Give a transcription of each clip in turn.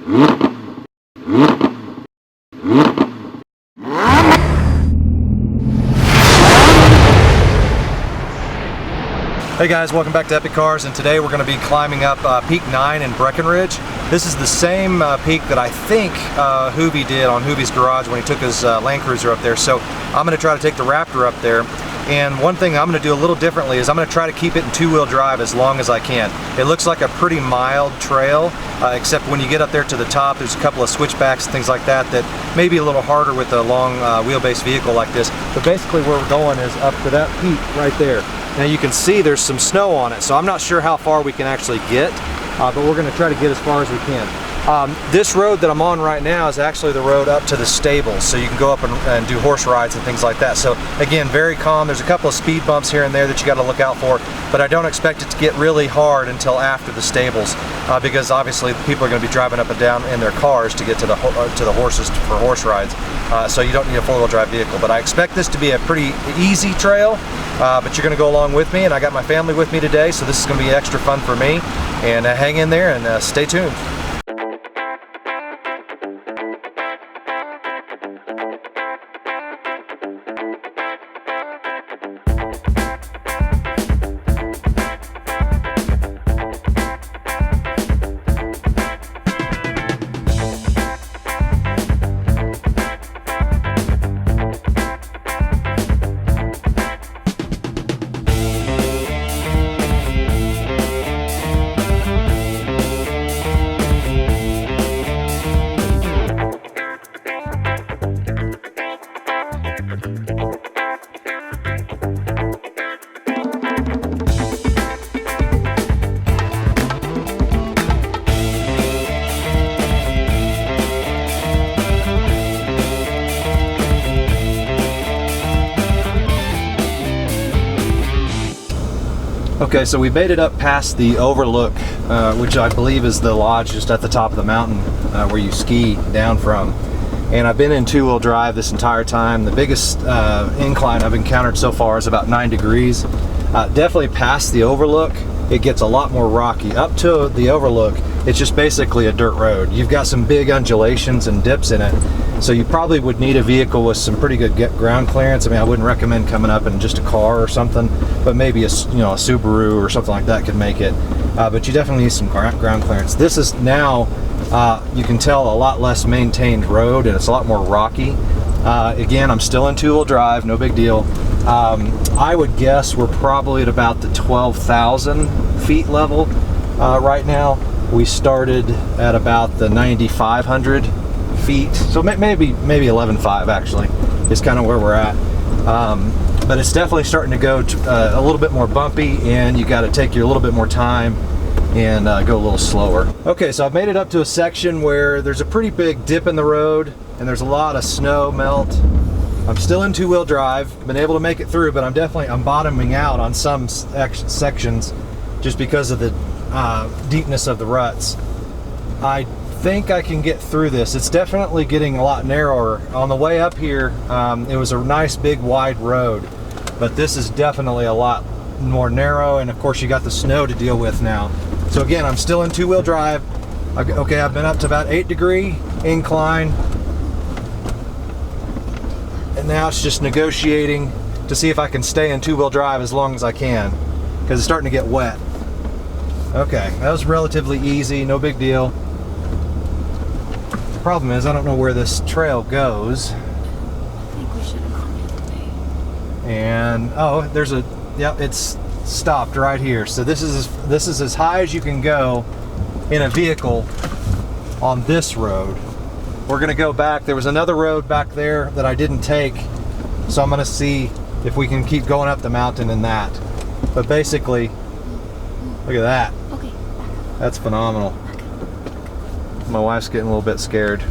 Hey guys, welcome back to Epic Cars, and today we're going to be climbing up Peak 9 in Breckenridge. This is the same peak that I think Hoovie did on Hoovie's garage when he took his Land Cruiser up there. So I'm going to try to take the Raptor up there. And one thing I'm going to do a little differently is I'm going to try to keep it in two-wheel drive as long as I can. It looks like a pretty mild trail, except when you get up there to the top, there's a couple of switchbacks and things like that that may be a little harder with a long wheelbase vehicle like this. But basically where we're going is up to that peak right there. Now you can see there's some snow on it, so I'm not sure how far we can actually get, but we're going to try to get as far as we can. This road that I'm on right now is actually the road up to the stables, so you can go up and do horse rides and things like that. So again, very calm. There's a couple of speed bumps here and there that you got to look out for, but I don't expect it to get really hard until after the stables, because obviously people are going to be driving up and down in their cars to get to the horses for horse rides. So you don't need a four-wheel drive vehicle, but I expect this to be a pretty easy trail. But you're going to go along with me, and I got my family with me today, so this is going to be extra fun for me. And hang in there and stay tuned. Okay, so we made it up past the overlook, which I believe is the lodge just at the top of the mountain where you ski down from. And I've been in two-wheel drive this entire time. The biggest incline I've encountered so far is about 9 degrees. Definitely past the overlook, it gets a lot more rocky. Up to the overlook, it's just basically a dirt road. You've got some big undulations and dips in it, so you probably would need a vehicle with some pretty good ground clearance. I mean, I wouldn't recommend coming up in just a car or something, but maybe a Subaru or something like that could make it. But you definitely need some ground clearance. This is now, you can tell, a lot less maintained road, and it's a lot more rocky. Again, I'm still in two-wheel drive, no big deal. I would guess we're probably at about the 12,000 feet level right now. We started at about the 9,500 feet, so maybe 11.5 actually is kind of where we're at. But it's definitely starting to go a little bit more bumpy, and you got to take your a little bit more time and go a little slower. Okay, so I've made it up to a section where there's a pretty big dip in the road and there's a lot of snow melt. I'm still in two-wheel drive, been able to make it through, but I'm bottoming out on some sections just because of the deepness of the ruts. I think I can get through this. It's definitely getting a lot narrower. On the way up here, it was a nice big wide road, but this is definitely a lot more narrow, and of course you got the snow to deal with now. So again, I'm still in two-wheel drive. Okay, I've been up to about 8-degree incline, and now it's just negotiating to see if I can stay in two-wheel drive as long as I can, because it's starting to get wet. Okay, that was relatively easy, no big deal. The problem is I don't know where this trail goes. I think we should have gone the other way. And oh, there's a, yep, it's stopped right here. So this is as high as you can go in a vehicle on this road. We're gonna go back. There was another road back there that I didn't take, so I'm gonna see if we can keep going up the mountain in that. But basically, look at that. Okay. That's phenomenal. My wife's getting a little bit scared.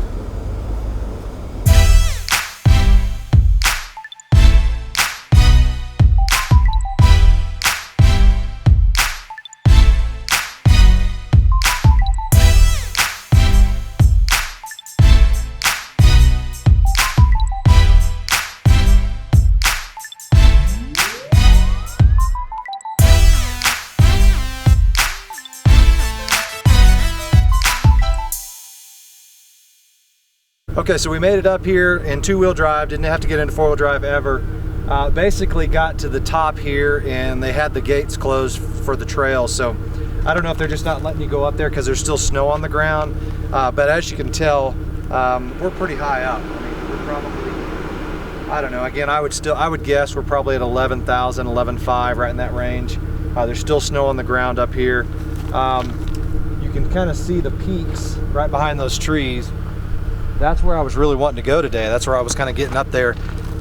Okay, so we made it up here in two-wheel drive, didn't have to get into four-wheel drive ever. Basically got to the top here and they had the gates closed for the trail, so I don't know if they're just not letting you go up there because there's still snow on the ground, but as you can tell, we're pretty high up. I mean, we're probably, I don't know, again, I would guess we're probably at 11,000, 11,500, right in that range. There's still snow on the ground up here. You can kind of see the peaks right behind those trees. That's where I was really wanting to go today. That's where I was kind of getting up there,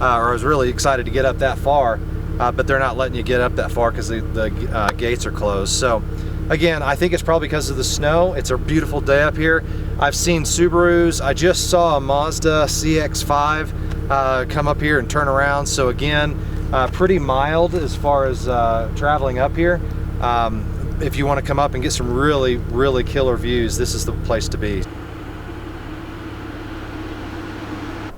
or I was really excited to get up that far, but they're not letting you get up that far because the gates are closed. So again, I think it's probably because of the snow. It's a beautiful day up here. I've seen Subarus. I just saw a Mazda CX-5 come up here and turn around. So again, pretty mild as far as traveling up here. If you want to come up and get some really, really killer views, this is the place to be.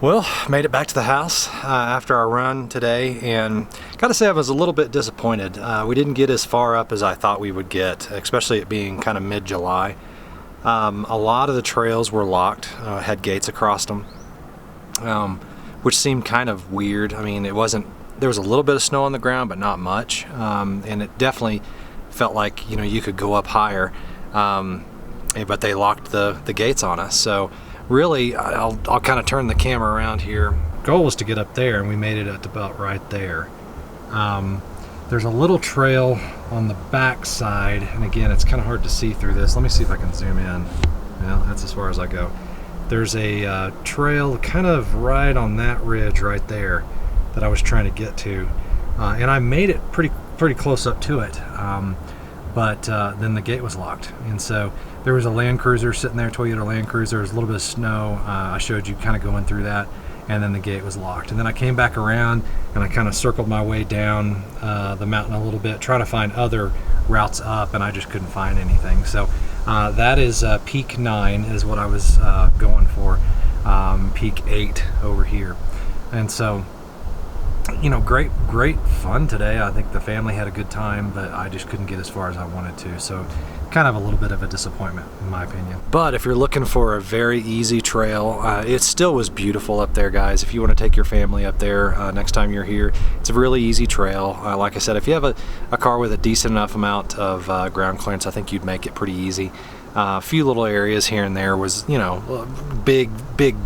Well, made it back to the house after our run today, and gotta say I was a little bit disappointed. We didn't get as far up as I thought we would get, especially it being kind of mid-July. A lot of the trails were locked, had gates across them, which seemed kind of weird. I mean, there was a little bit of snow on the ground, but not much, and it definitely felt like, you know, you could go up higher, but they locked the gates on us. So really, I'll kind of turn the camera around here. Goal was to get up there, and we made it at about right there. There's a little trail on the back side, and again, it's kind of hard to see through this. Let me see if I can zoom in. Well, that's as far as I go. There's a trail kind of right on that ridge right there that I was trying to get to, and I made it pretty close up to it, but then the gate was locked, and so there was a Land Cruiser sitting there, Toyota Land Cruiser. There was a little bit of snow. I showed you kind of going through that, and then the gate was locked. And then I came back around and I kind of circled my way down the mountain a little bit, trying to find other routes up, and I just couldn't find anything. So that is peak 9 is what I was going for, peak 8 over here. And so, you know, great fun today. I think the family had a good time, but I just couldn't get as far as I wanted to. So kind of a little bit of a disappointment in my opinion. But if you're looking for a very easy trail, it still was beautiful up there, guys. If you want to take your family up there next time you're here, it's a really easy trail. Like I said, if you have a car with a decent enough amount of ground clearance, I think you'd make it pretty easy. A few little areas here and there was, you know, big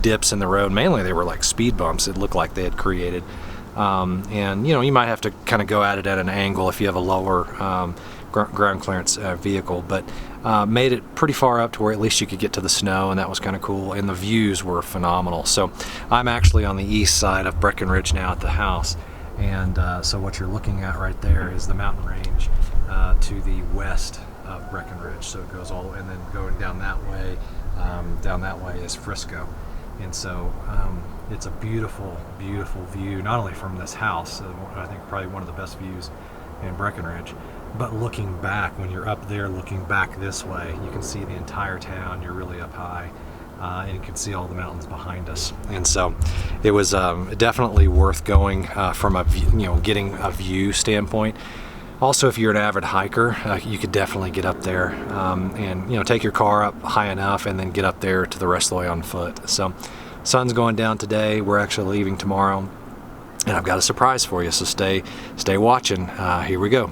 dips in the road. Mainly they were like speed bumps it looked like they had created. And you know, you might have to kind of go at it at an angle if you have a lower ground clearance vehicle, but made it pretty far up to where at least you could get to the snow, and that was kind of cool, and the views were phenomenal. So I'm actually on the east side of Breckenridge now at the house, and so what you're looking at right there is the mountain range to the west of Breckenridge. So it goes all, and then going down that way is Frisco. And so it's a beautiful view, not only from this house, I think probably one of the best views in Breckenridge, but looking back, when you're up there looking back this way, you can see the entire town. You're really up high, and you can see all the mountains behind us. And so it was definitely worth going from a view, you know, getting a view standpoint. Also, if you're an avid hiker, you could definitely get up there and, you know, take your car up high enough and then get up there to the rest of the way on foot. So sun's going down today. We're actually leaving tomorrow, and I've got a surprise for you, so stay watching. Here we go.